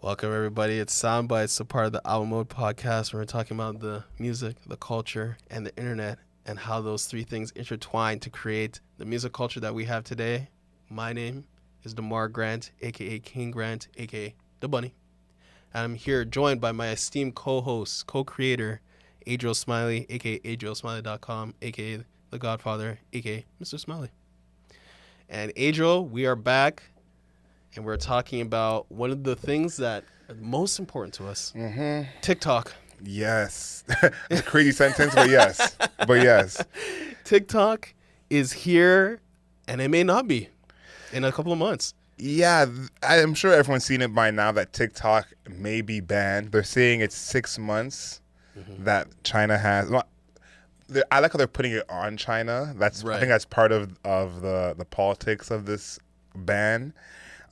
Welcome, everybody. It's Soundbites, a part of the Album Mode podcast, where we're talking about the music, the culture, and the internet, and how those three things intertwine to create the music culture that we have today. My name is DeMar Grant, a.k.a. King Grant, a.k.a. The Bunny. And I'm here joined by my esteemed co-host, co-creator, Adriel Smiley, a.k.a. AdrielSmiley.com, a.k.a. The Godfather, a.k.a. Mr. Smiley. And Adriel, we are back. And we're talking about one of the things that are most important to us, TikTok. Yes. A crazy sentence, but yes. TikTok is here, and it may not be in a couple of months. Yeah, I'm sure everyone's seen it by now that TikTok may be banned. They're saying it's 6 months that China has. Well, I like how they're putting it on China. That's right. I think that's part of the politics of this ban.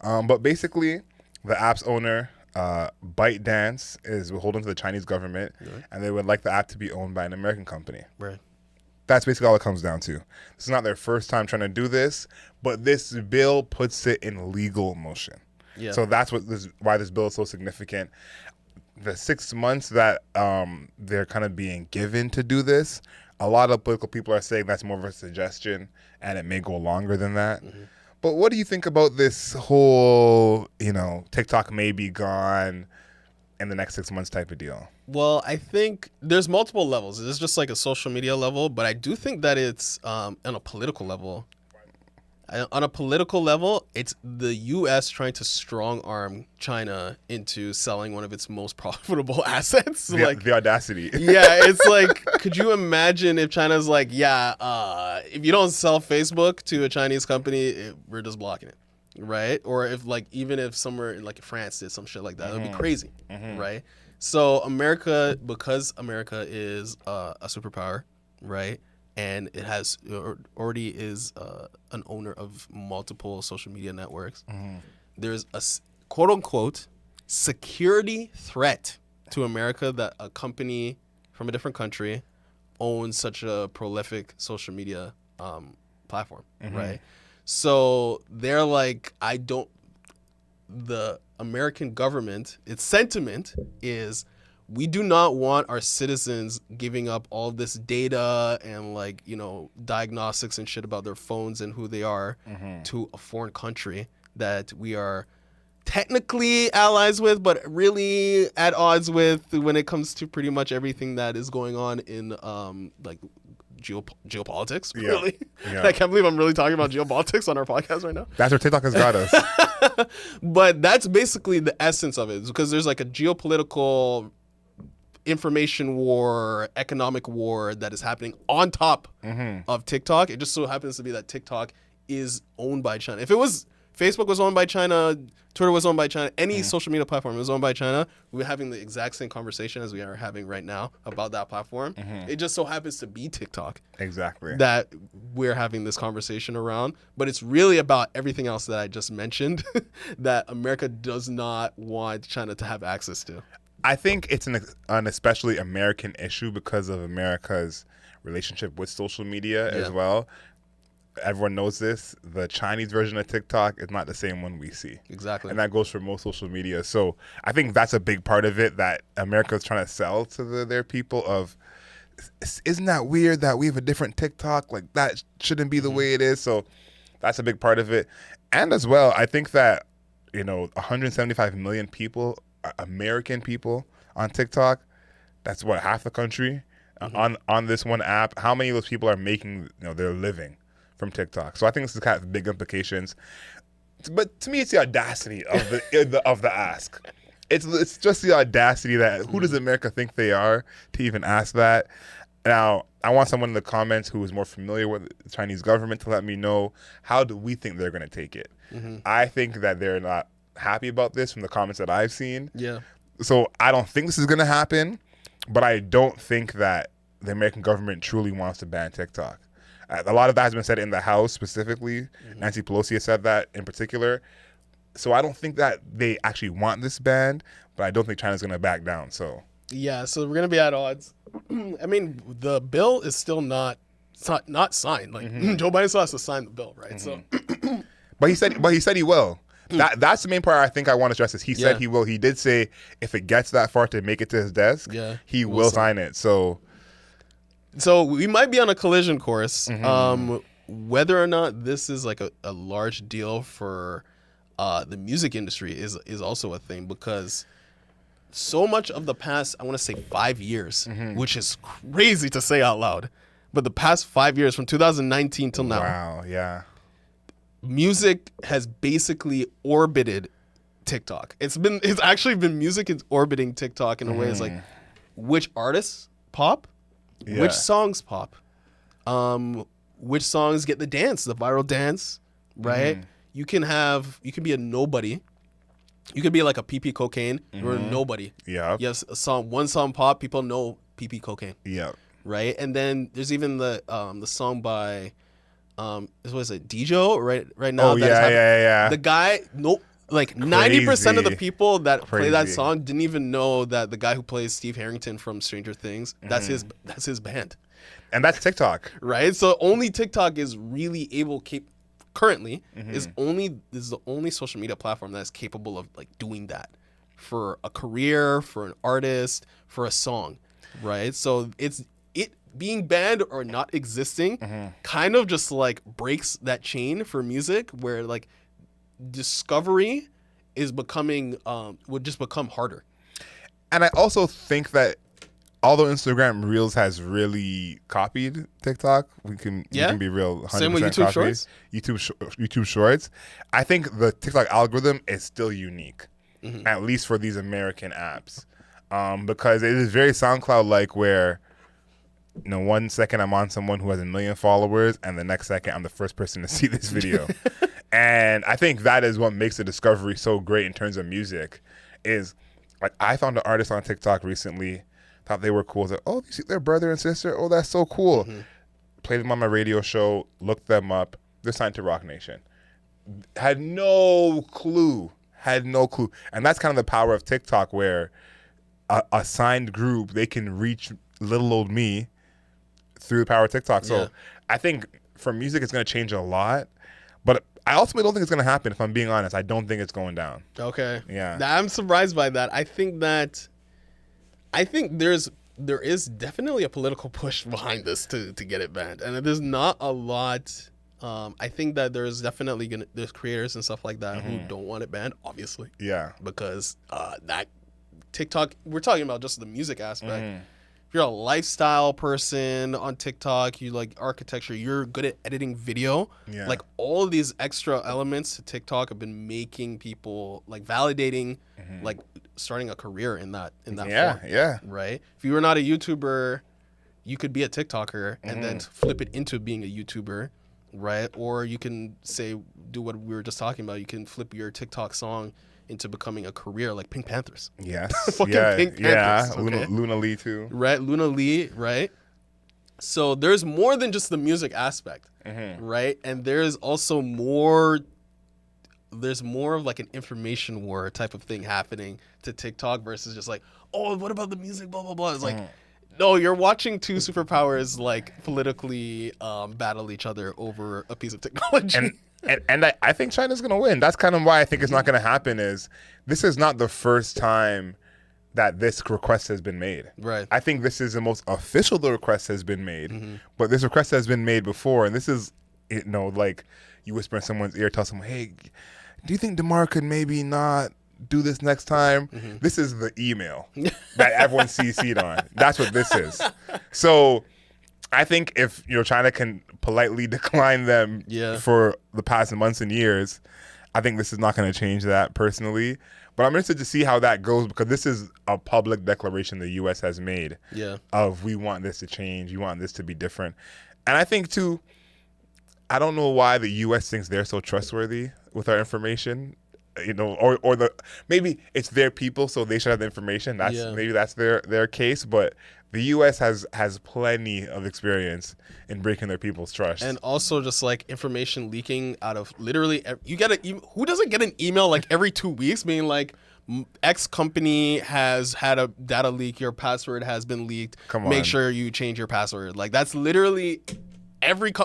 But basically, the app's owner, ByteDance, is beholden to the Chinese government, and they would like the app to be owned by an American company. Right. That's basically all it comes down to. This is not their first time trying to do this, but this bill puts it in legal motion. Yeah. So that's why this bill is so significant. The 6 months that they're kind of being given to do this, a lot of political people are saying that's more of a suggestion, and it may go longer than that. Mm-hmm. But what do you think about this whole, TikTok may be gone in the next 6 months type of deal? Well, I think there's multiple levels. It's just like a social media level, but I do think that it's on a political level. On a political level, it's the U.S. trying to strong-arm China into selling one of its most profitable assets. The audacity. Yeah, it's like, could you imagine if China's like, if you don't sell Facebook to a Chinese company, we're just blocking it, right? Or if even if somewhere in France did some shit like that, it would be crazy, right? So America, because America is a superpower, right? And it has already is an owner of multiple social media networks. There's a quote unquote security threat to America that a company from a different country owns such a prolific social media platform, right? So they're like, the American government, its sentiment is, we do not want our citizens giving up all of this data and diagnostics and shit about their phones and who they are to a foreign country that we are technically allies with, but really at odds with when it comes to pretty much everything that is going on in geopolitics. Yeah. Really, yeah. I can't believe I'm really talking about geopolitics on our podcast right now. That's where TikTok has got us. But that's basically the essence of it, because there's like a geopolitical information war, economic war that is happening on top of TikTok. It just so happens to be that TikTok is owned by China. If it was Facebook was owned by China, Twitter was owned by China, any social media platform was owned by China, we're having the exact same conversation as we are having right now about that platform. It just so happens to be TikTok. Exactly. That we're having this conversation around. But it's really about everything else that I just mentioned that America does not want China to have access to. I think it's an especially American issue because of America's relationship with social media as well. Everyone knows this. The Chinese version of TikTok is not the same one we see. Exactly. And that goes for most social media. So I think that's a big part of it that America is trying to sell to their people of, isn't that weird that we have a different TikTok? Like, that shouldn't be the way it is. So that's a big part of it. And as well, I think that, 175 million people, American people on TikTok, that's what, half the country on this one app. How many of those people are making their living from TikTok? So I think this is kind of big implications. But to me, it's the audacity of the ask. It's just the audacity that who does America think they are to even ask that? Now, I want someone in the comments who is more familiar with the Chinese government to let me know, how do we think they're going to take it? I think that they're not happy about this from the comments that I've seen. Yeah. So I don't think this is going to happen, but I don't think that the American government truly wants to ban TikTok. A lot of that has been said in the House specifically. Nancy Pelosi has said that in particular. So I don't think that they actually want this banned, but I don't think China's going to back down. So yeah, so we're going to be at odds. I mean, the bill is still not signed. Like Joe Biden still has to sign the bill, right? So, but he said he will. That's the main part I think I want to stress is he said he will. He did say if it gets that far to make it to his desk, he will sign it. So we might be on a collision course. Whether or not this is like a large deal for the music industry is also a thing, because so much of the past, I want to say 5 years, which is crazy to say out loud, but the past 5 years from 2019 till now. Wow, yeah. Music has basically orbited TikTok. It's actually been music is orbiting TikTok in a way. It's like which artists pop, which songs pop, which songs get the viral dance, right? You can be a nobody. You could be like a PP Cocaine. You're a nobody. Yeah. Yes, one song pop, people know PP Cocaine. Yeah. Right, and then there's even the song by what is it, Dijo, right now. Oh, yeah. The guy, like 90% of the people that play that song didn't even know that the guy who plays Steve Harrington from Stranger Things, that's his band. And that's TikTok. Right? So only TikTok is really able currently is the only social media platform that's capable of like doing that for a career, for an artist, for a song. Right? So it being banned or not existing kind of just like breaks that chain for music, where like discovery is becoming would just become harder. And I also think that although Instagram Reels has really copied TikTok, we can be real 100% same with YouTube Shorts. YouTube Shorts. I think the TikTok algorithm is still unique, at least for these American apps, because it is very SoundCloud like, where 1 second I'm on someone who has 1 million followers, and the next second I'm the first person to see this video. And I think that is what makes the discovery so great in terms of music. Is like, I found an artist on TikTok recently, thought they were cool. I was like, oh, you see their brother and sister? Oh, that's so cool. Played them on my radio show, looked them up. They're signed to Rock Nation. Had no clue. And that's kind of the power of TikTok, where a signed group, they can reach little old me through the power of TikTok. So I think for music, it's going to change a lot. But I ultimately don't think it's going to happen, if I'm being honest. I don't think it's going down. Okay. Yeah. I'm surprised by that. I think there is definitely a political push behind this to get it banned. And there's not a lot. I think that there's definitely there's creators and stuff like that who don't want it banned, obviously. Yeah. Because that TikTok, we're talking about just the music aspect. If you're a lifestyle person on TikTok, you like architecture, you're good at editing video. Yeah. Like all of these extra elements to TikTok have been making people like validating, like starting a career in that form. Yeah. Right? If you were not a YouTuber, you could be a TikToker and then flip it into being a YouTuber, right? Or you can do what we were just talking about. You can flip your TikTok song into becoming a career, like Pink Panthers. Yes. Pink Panthers. Yeah. Okay? Luna Lee too. Right, Luna Lee, right? So there's more than just the music aspect, right? And there's also there's more of like an information war type of thing happening to TikTok versus just like, oh, what about the music, blah, blah, blah. It's like, no, you're watching two superpowers like politically battle each other over a piece of technology. And I think China's going to win. That's kind of why I think it's not going to happen. Is this is not the first time that this request has been made. Right. I think this is the most official the request has been made. But this request has been made before. And this is, like you whisper in someone's ear, tell someone, hey, do you think DeMar could maybe not do this next time? This is the email that everyone CC'd on. That's what this is. So I think if China can politely decline them for the past months and years, I think this is not going to change that personally. But I'm interested to see how that goes, because this is a public declaration the U.S. has made of, we want this to change, we want this to be different. And I think too, I don't know why the U.S. thinks they're so trustworthy with our information. Or maybe it's their people, so they should have the information. Maybe that's their case, but the U.S. has plenty of experience in breaking their people's trust, and also just like information leaking out of literally. Who doesn't get an email like every 2 weeks being like, X company has had a data leak, your password has been leaked. Come on. Make sure you change your password. Like that's literally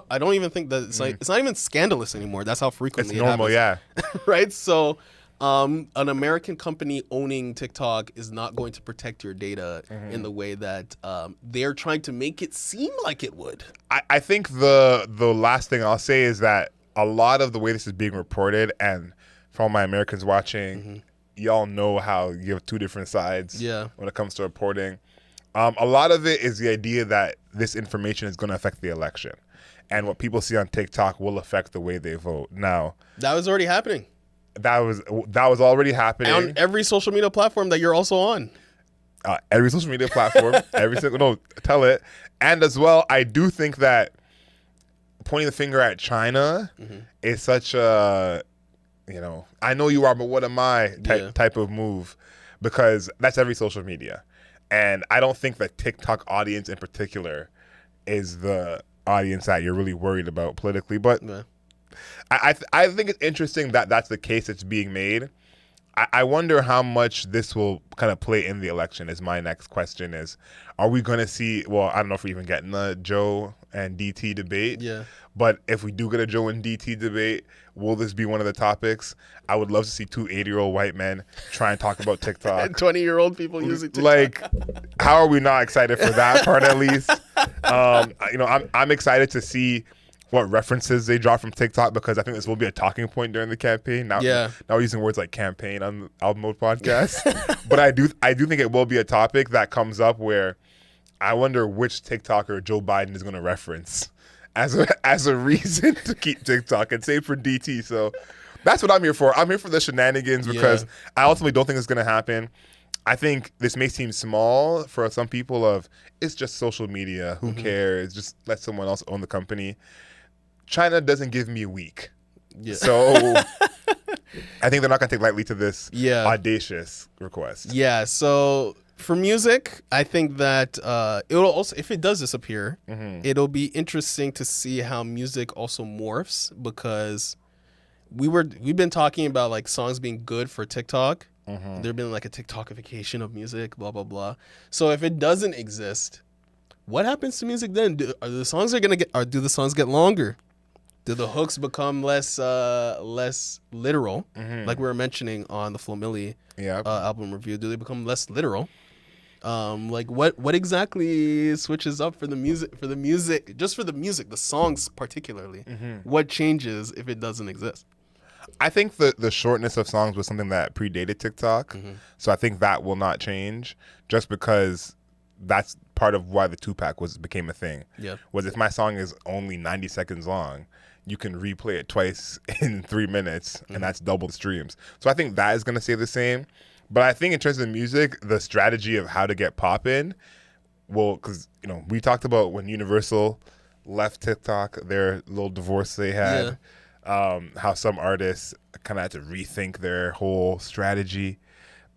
I don't even think that it's like it's not even scandalous anymore. That's how It's frequently normal, it yeah. happens. Right? So an American company owning TikTok is not going to protect your data in the way that they're trying to make it seem like it would. I think the last thing I'll say is that a lot of the way this is being reported, and for all my Americans watching, y'all know how you have two different sides when it comes to reporting. A lot of it is the idea that this information is going to affect the election. And what people see on TikTok will affect the way they vote. Now, That was already happening that was already happening. on every social media platform that you're also on. Every social media platform, tell it. And as well, I do think that pointing the finger at China is such a, I know you are, but what am I type of move, because that's every social media. And I don't think the TikTok audience in particular is the audience that you're really worried about politically. But I think it's interesting that that's the case that's being made. I wonder how much this will kind of play in the election is my next question is, are we going to see, well, I don't know if we're even getting the Joe and DT debate. Yeah. But if we do get a Joe and DT debate, will this be one of the topics? I would love to see 2 80-year-old white men try and talk about TikTok. And 20-year-old people using TikTok. Like, how are we not excited for that part at least? I'm excited to see what references they draw from TikTok, because I think this will be a talking point during the campaign. Now we're using words like campaign on the Album Mode podcast. But I do think it will be a topic that comes up where I wonder which TikToker Joe Biden is going to reference as a reason to keep TikTok, and same for DT. So that's what I'm here for. I'm here for the shenanigans, because I ultimately don't think it's going to happen. I think this may seem small for some people of, it's just social media. Who cares? Just let someone else own the company. China doesn't give me weak. So I think they're not going to take lightly to this audacious request. Yeah, so for music, I think that it'll also, if it does disappear, it'll be interesting to see how music also morphs, because we've been talking about like songs being good for TikTok. There's been like a TikTokification of music, blah blah blah. So if it doesn't exist, what happens to music then? Do the songs get longer? Do the hooks become less literal? Like we were mentioning on the Flo Milli album review, do they become less literal? Like what exactly switches up for the music, just for the music, the songs particularly? What changes if it doesn't exist? I think the shortness of songs was something that predated TikTok. So I think that will not change, just because that's part of why the 2-pack became a thing. Was if my song is only 90 seconds long, you can replay it twice in 3 minutes, and that's double the streams. So I think that is going to stay the same. But I think in terms of music, the strategy of how to get pop in will, because we talked about when Universal left TikTok, their little divorce they had, how some artists kind of had to rethink their whole strategy.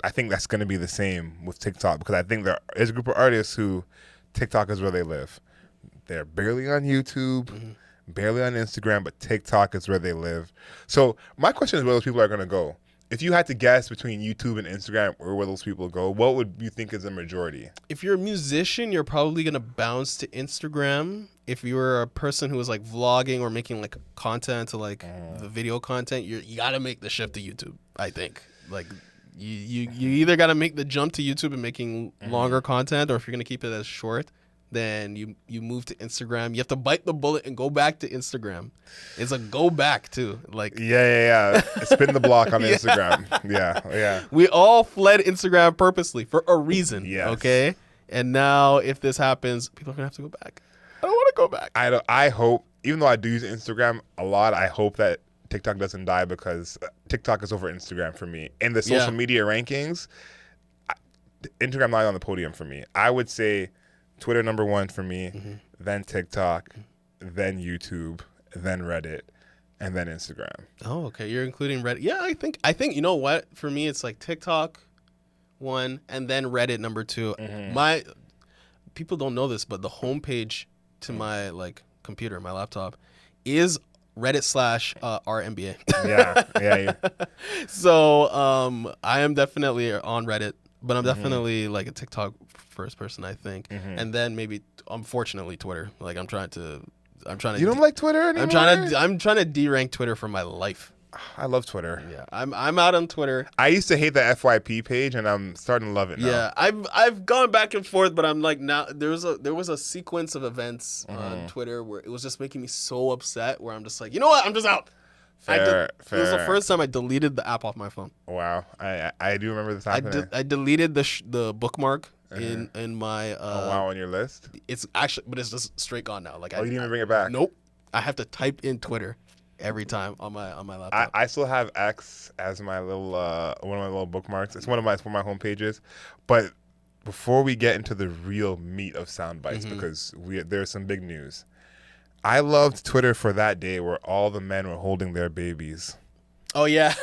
I think that's going to be the same with TikTok, because I think there is a group of artists who TikTok is where they live. They're barely on YouTube, barely on Instagram, but TikTok is where they live. So my question is where those people are going to go. If you had to guess between YouTube and Instagram or where those people go, what would you think is the majority? If you're a musician, you're probably going to bounce to Instagram. If you're a person who is like vlogging or making like content to like the video content, you got to make the shift to YouTube, I think. Like you either got to make the jump to YouTube and making longer content, or if you're going to keep it as short, then you move to Instagram. You have to bite the bullet and go back to Instagram. It's a go back too. Like spin the block on Instagram. Yeah. We all fled Instagram purposely for a reason. Okay. And now if this happens, people are gonna have to go back. I don't want to go back. I hope, even though I do use Instagram a lot, I hope that TikTok doesn't die, because TikTok is over Instagram for me. In the social media rankings, Instagram not on the podium for me. I would say Twitter number 1 for me, then TikTok, then YouTube, then Reddit, and then Instagram. Oh, okay. You're including Reddit. Yeah, I think you know what? For me, it's like TikTok 1, and then Reddit number 2. My people don't know this, but the homepage to my like computer, my laptop, is Reddit / RMBA. Yeah. So I am definitely on Reddit, but I'm definitely like a TikTok first person, I think. And then maybe, unfortunately, Twitter. Like I'm trying to I'm trying to. You don't like Twitter anymore? I'm trying to de-rank Twitter for my life. I love Twitter. Yeah, I'm out on Twitter. I used to hate the FYP page, and I'm starting to love it now. Yeah, I've gone back and forth, but I'm like now there was a sequence of events on Twitter where it was just making me so upset. Where I'm just like, you know what? I'm just out. Fair. It was the first time I deleted the app off my phone. Wow, I do remember this happening. I deleted the bookmark in my. Wow, on your list. It's actually, but it's just straight gone now. Like You didn't even bring it back. Nope. I have to type in Twitter every time on my laptop. I still have X as my little one of my little bookmarks. It's one of my home pages. But before we get into the real meat of sound bites, because there's some big news. I loved Twitter for that day where all the men were holding their babies. Oh yeah,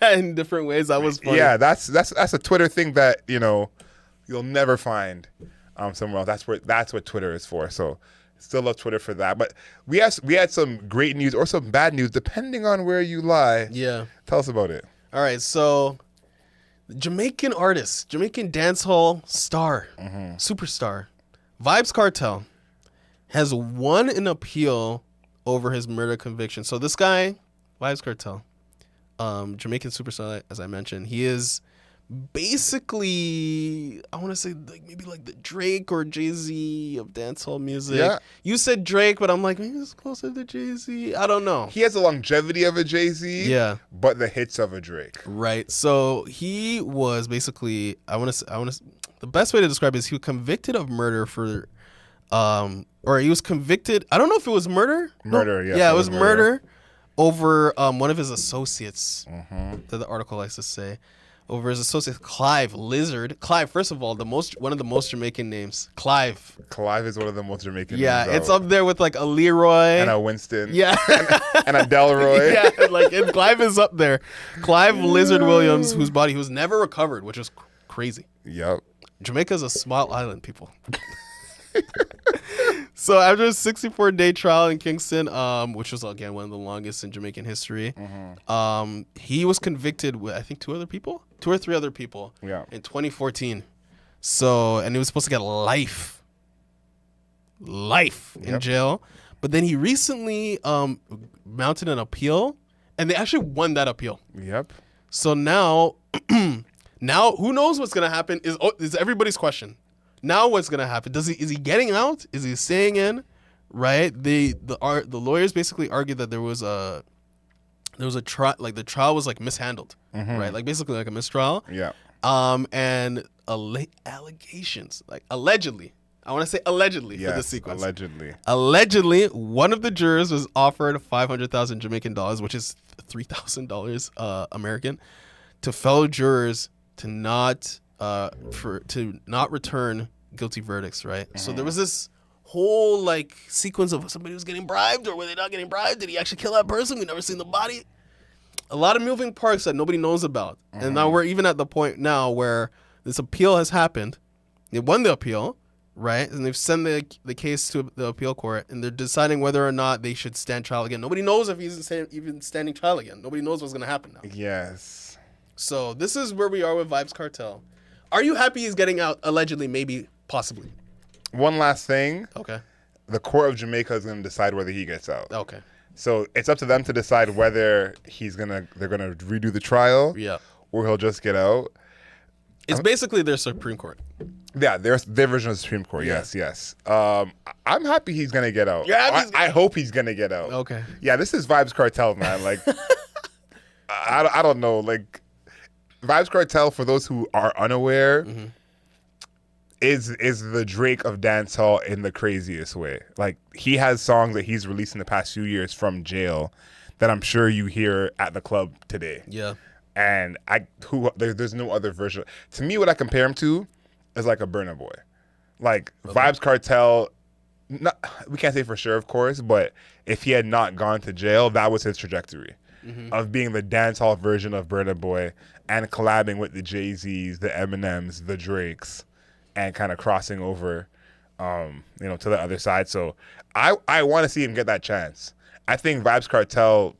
in different ways. That was funny. Yeah, that's a Twitter thing that you'll never find somewhere else. That's what Twitter is for. So still love Twitter for that. But we had some great news or some bad news depending on where you lie. Yeah. Tell us about it. All right, so Jamaican artist, Jamaican dancehall star, superstar, Vybz Kartel has won an appeal over his murder conviction. So this guy, Vybz Kartel, Jamaican superstar, as I mentioned, he is basically, I want to say maybe like the Drake or Jay-Z of dancehall music. Yeah. You said Drake, but I'm like, maybe it's closer to Jay-Z. I don't know. He has the longevity of a Jay-Z, Yeah. but the hits of a Drake. Right. So he was basically, the best way to describe it is he was convicted of murder for, or he was convicted, I don't know if it was murder. Murder, yes, Yeah, it was murder over one of his associates, that the article likes to say. Over his associate Clive Lizard. Clive, first of all, one of the most Jamaican names. Clive. Clive is one of the most Jamaican Yeah, names it's out. up there with like a Leroy. And a Winston. Yeah. and a Delroy. Yeah, like Clive is up there. Clive Lizard Williams, whose body was never recovered, which is crazy. Yep. Jamaica's a small island, people. So after a 64-day trial in Kingston, which was again one of the longest in Jamaican history, he was convicted with I think two or three other people Yeah. in 2014. So, and he was supposed to get life in jail. But then he recently mounted an appeal, and they actually won that appeal. Yep. So now, who knows what's gonna happen is everybody's question. Now what's gonna happen? Is he getting out? Is he staying in? Right? The lawyers basically argued that there was a trial, like the trial was like mishandled, right? Like basically like a mistrial. Yeah. And allegations, like allegedly. I want to say allegedly for the sequence. Allegedly. Allegedly, one of the jurors was offered 500,000 Jamaican dollars, which is $3,000 American, to fellow jurors to not return guilty verdicts, right? So there was this whole like sequence of somebody was getting bribed, or were they not getting bribed? Did he actually kill that person? We never seen the body. A lot of moving parts that nobody knows about. And now we're even at the point now where this appeal has happened. They won the appeal, right? And they've sent the case to the appeal court, and they're deciding whether or not they should stand trial again. Nobody knows if he's even standing trial again. Nobody knows what's going to happen now. Yes. So this is where we are with Vybz Kartel. Are you happy he's getting out, allegedly, maybe, possibly? One last thing. Okay. The court of Jamaica is going to decide whether he gets out. Okay. So it's up to them to decide whether they're gonna redo the trial, Yeah. or he'll just get out. It's basically their Supreme Court. Yeah, their version of the Supreme Court. Yeah. Yes. I'm happy he's gonna get out. You're happy I hope he's gonna get out. Okay. Yeah, this is Vybz Kartel, man. Like, I don't know. Like, Vybz Kartel, for those who are unaware, is the Drake of dancehall in the craziest way. Like, he has songs that he's released in the past few years from jail that I'm sure you hear at the club today. Yeah. And there's no other version. To me, what I compare him to is like a Burna Boy. Like, Vybz Kartel, we can't say for sure, of course, but if he had not gone to jail, that was his trajectory of being the dancehall version of Burna Boy and collabing with the Jay-Z's, the Eminems, the Drakes, and kind of crossing over, to the other side. So I want to see him get that chance. I think Vybz Kartel,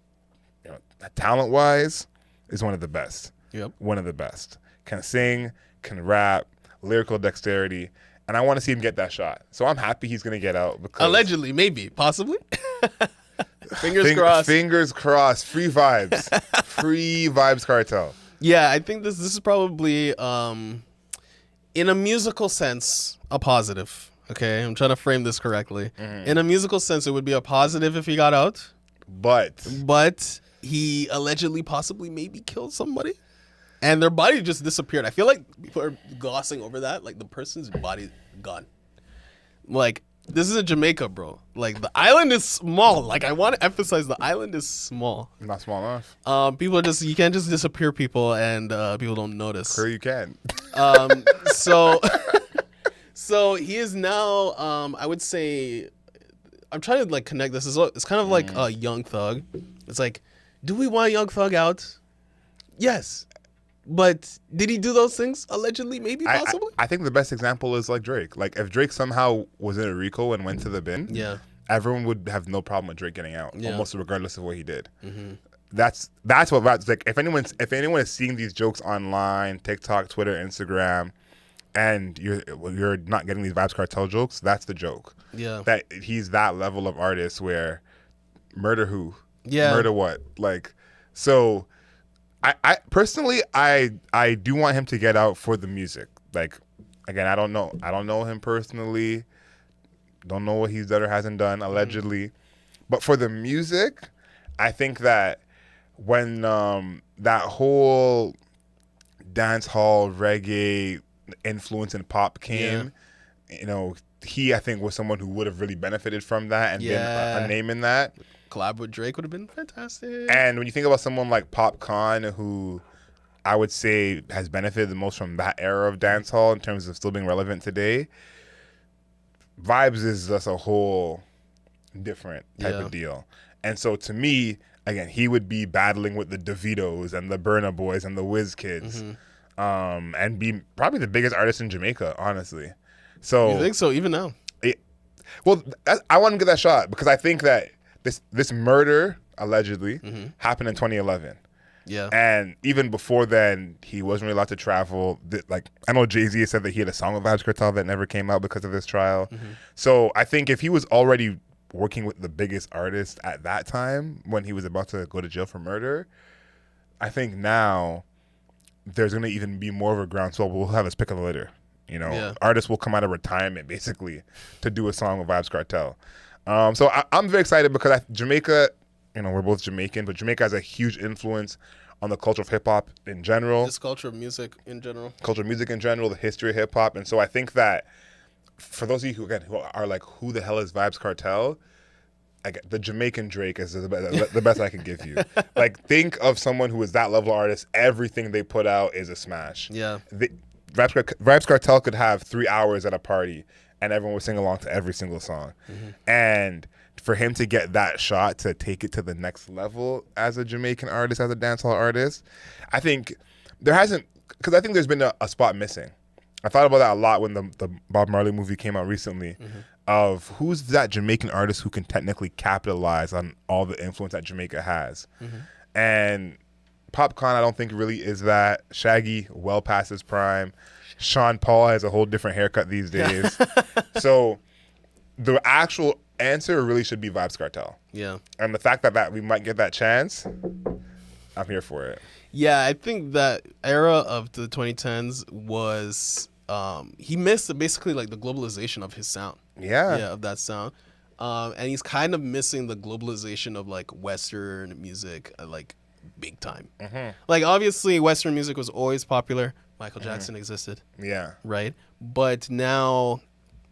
talent-wise, is one of the best. Yep. One of the best. Can sing, can rap, lyrical dexterity, and I want to see him get that shot. So I'm happy he's gonna get out because Allegedly, maybe, possibly. Fingers crossed. Fingers crossed. Free vibes. Free vibes cartel. Yeah, I think this is probably in a musical sense a positive. Okay, I'm trying to frame this correctly. In a musical sense, it would be a positive if he got out, but he allegedly possibly maybe killed somebody and their body just disappeared. I feel like people are glossing over that, like the person's body gone. Like, this is a Jamaica, bro. Like, the island is small. Like, I want to emphasize the island is small. Not small enough. People are just, you can't just disappear people and people don't notice. Sure you can. So he is now, I would say, I'm trying to like connect this. It's kind of like a Young Thug. It's like, do we want Young Thug out? Yes. But did he do those things? Allegedly, maybe, possibly? I think the best example is like Drake. Like if Drake somehow was in a RICO and went to the bin, Yeah. everyone would have no problem with Drake getting out, Yeah. almost regardless of what he did. That's what vibes like. If anyone is seeing these jokes online, TikTok, Twitter, Instagram, and you're not getting these Vibes Cartel jokes, that's the joke. Yeah. That he's that level of artist where murder who? Yeah. Murder what? Like, so I personally I do want him to get out for the music. Like, again, I don't know him personally. Don't know what he's done or hasn't done, allegedly. But for the music, I think that when that whole dance hall reggae influence in pop came, you know, I think was someone who would have really benefited from that and been a name in that. Collab with Drake would have been fantastic. And when you think about someone like Popcorn, who I would say has benefited the most from that era of dancehall in terms of still being relevant today, Vibes is just a whole different type of deal. And so to me, again, he would be battling with the DeVitos and the Burna Boys and the Wiz Kids, and be probably the biggest artist in Jamaica, honestly. So You think so, even now? I want to get that shot because I think that this murder allegedly happened in 2011. Yeah. And even before then, he wasn't really allowed to travel. Like, I know Jay-Z said that he had a song with Vybz Kartel that never came out because of this trial. So I think if he was already working with the biggest artist at that time when he was about to go to jail for murder, I think now there's going to even be more of a groundswell. We'll have his pick of the litter. You know, artists will come out of retirement basically to do a song with Vybz Kartel. So I'm very excited because Jamaica, you know, we're both Jamaican, but Jamaica has a huge influence on the culture of hip hop in general. This culture of music in general. Culture of music in general, the history of hip hop. And so I think that for those of you who are like, who the hell is Vybz Kartel? The Jamaican Drake is the best I can give you. Like, think of someone who is that level of artist. Everything they put out is a smash. Yeah. Vybz Kartel could have 3 hours at a party and everyone would sing along to every single song. And for him to get that shot to take it to the next level as a Jamaican artist, as a dancehall artist, I think there hasn't, because I think there's been a spot missing. I thought about that a lot when the Bob Marley movie came out recently, of who's that Jamaican artist who can technically capitalize on all the influence that Jamaica has. And Popcorn, I don't think really is that. Shaggy, well past his prime. Sean Paul has a whole different haircut these days. So the actual answer really should be Vybz Kartel. Yeah. And the fact that we might get that chance, I'm here for it. Yeah, I think that era of the 2010s was he missed basically like the globalization of his sound. Yeah, of that sound. And he's kind of missing the globalization of like Western music, like big time. Like, obviously Western music was always popular. Michael Jackson existed. Yeah. Right? But now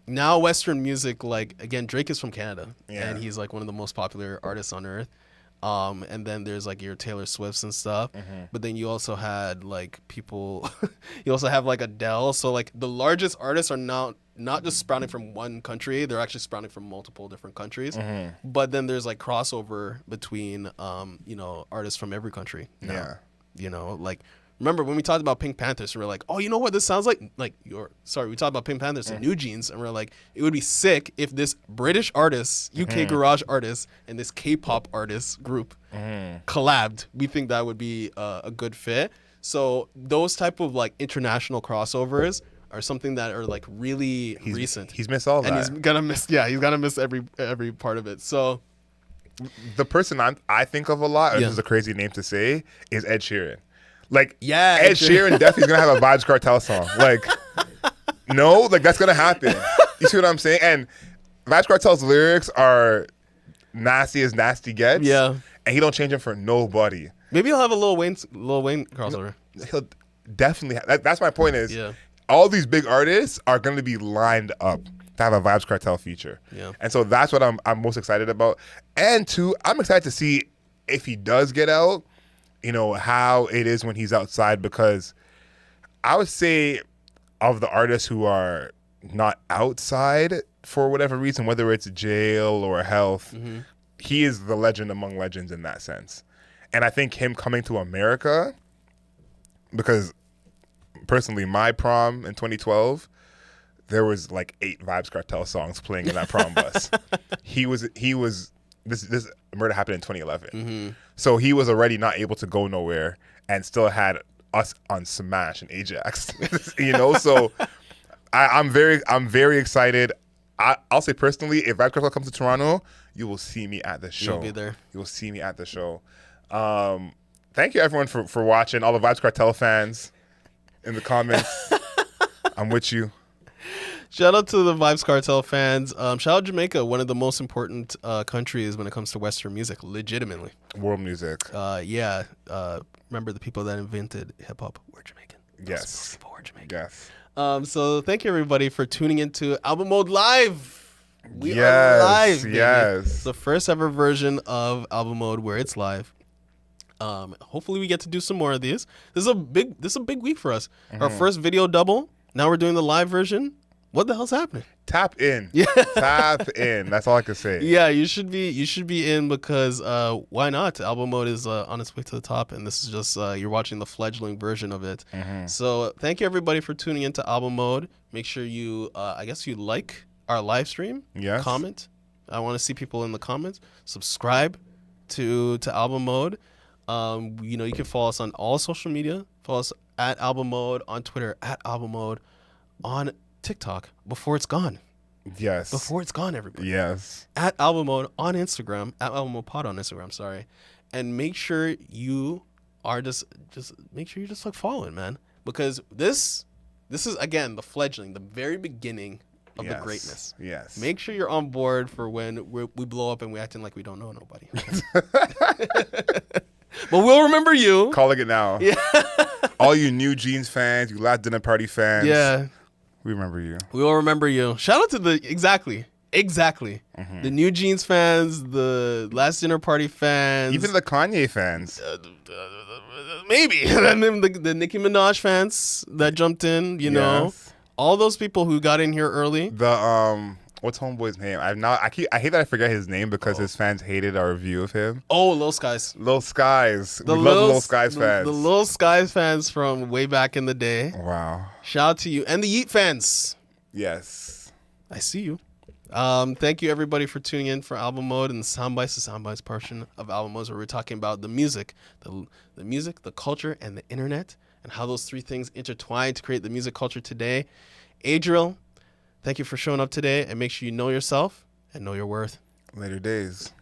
Western music, like, again, Drake is from Canada. Yeah. And he's like one of the most popular artists on earth. And then there's like your Taylor Swifts and stuff. But then you also had like people, you also have like Adele. So like the largest artists are now not just sprouting from one country, they're actually sprouting from multiple different countries. But then there's like crossover between, you know, artists from every country now. Yeah. You know, like, remember when we talked about Pink Panthers, we were like, oh, you know what this sounds like? We talked about Pink Panthers and New Jeans, and we're like, it would be sick if this British artist, UK garage artist, and this K-pop artist group collabed. We think that would be a good fit. So those type of like international crossovers, or something that are like really He's, recent. He's missed all and that. he's gonna miss. Yeah, he's gonna miss every part of it. So The person I think of a lot, and Yeah. this is a crazy name to say, is Ed Sheeran. Like, Yeah, Ed Sheeran definitely is gonna have a Vibes Cartel song. Like, no, like that's gonna happen. You see what I'm saying? And Vibes Cartel's lyrics are nasty as nasty gets. Yeah. And he don't change them for nobody. maybe he'll have a Lil Wayne crossover. He'll definitely that's my point is Yeah. all these big artists are going to be lined up to have a Vibes Cartel feature. Yeah. And so that's what I'm most excited about. And two, I'm excited to see if he does get out, you know, how it is when he's outside, because I would say of the artists who are not outside for whatever reason, whether it's jail or health, he is the legend among legends in that sense. And I think him coming to America, because personally, my prom in 2012, there was like 8 Vibes Cartel songs playing in that prom bus. He was this murder happened in 2011. So he was already not able to go nowhere and still had us on Smash and Ajax. You know, so I'm very excited. I'll say personally, if Vibes Cartel comes to Toronto, you will see me at the show. You'll be there. You will see me at the show. Thank you everyone for watching. All the Vibes Cartel fans in the comments. I'm with you. Shout out to the Vibes Cartel fans. Shout out Jamaica, one of the most important countries when it comes to Western music, legitimately. World music. Yeah. Remember the people that invented hip hop were Jamaican. Yes. Those people were Jamaican. Yes. So thank you everybody for tuning into Album Mode Live. We are Yes, live, baby. yes. It's the first ever version of Album Mode where it's live. Hopefully we get to do some more of these. This is a big week for us. Our first video double. Now we're doing the live version. What the hell's happening? Tap in. Yeah. Tap in. That's all I can say. Yeah, you should be in because why not? Album Mode is on its way to the top, and this is just you're watching the fledgling version of it. So thank you everybody for tuning into Album Mode. Make sure you, I guess you like our live stream. Yes. Comment. I want to see people in the comments. Subscribe to Album Mode. You know, you can follow us on all social media. Follow us at Album Mode on Twitter, at Album Mode on TikTok before it's gone. Yes. Before it's gone, everybody. Yes. At Album Mode on Instagram, at Album Mode Pod on Instagram, sorry. And make sure you are just make sure you're just like following, man. Because this is again the fledgling, the very beginning of the greatness. Yes. Make sure you're on board for when we blow up and we're acting like we don't know nobody. But we'll remember you. Calling it now. Yeah. All you New Jeans fans, you Last Dinner Party fans. Yeah. We remember you. We will remember you. Shout out to the exactly. The New Jeans fans, the Last Dinner Party fans, Even the Kanye fans. maybe and then the Nicki Minaj fans that jumped in. You know, Yes. all those people who got in here early. The what's Homeboy's name? I hate that I forget his name because his fans hated our review of him. Oh, Lil Skies. Lil Skies. We love the Lil Skies fans. The Lil Skies fans from way back in the day. Wow. Shout out to you and the Yeet fans. Yes. I see you. Thank you everybody for tuning in for Album Mode and the soundbites portion of Album Mode, where we're talking about the music, the music, the culture, and the internet, and how those three things intertwine to create the music culture today. Adriel, thank you for showing up today, and make sure you know yourself and know your worth. Later days.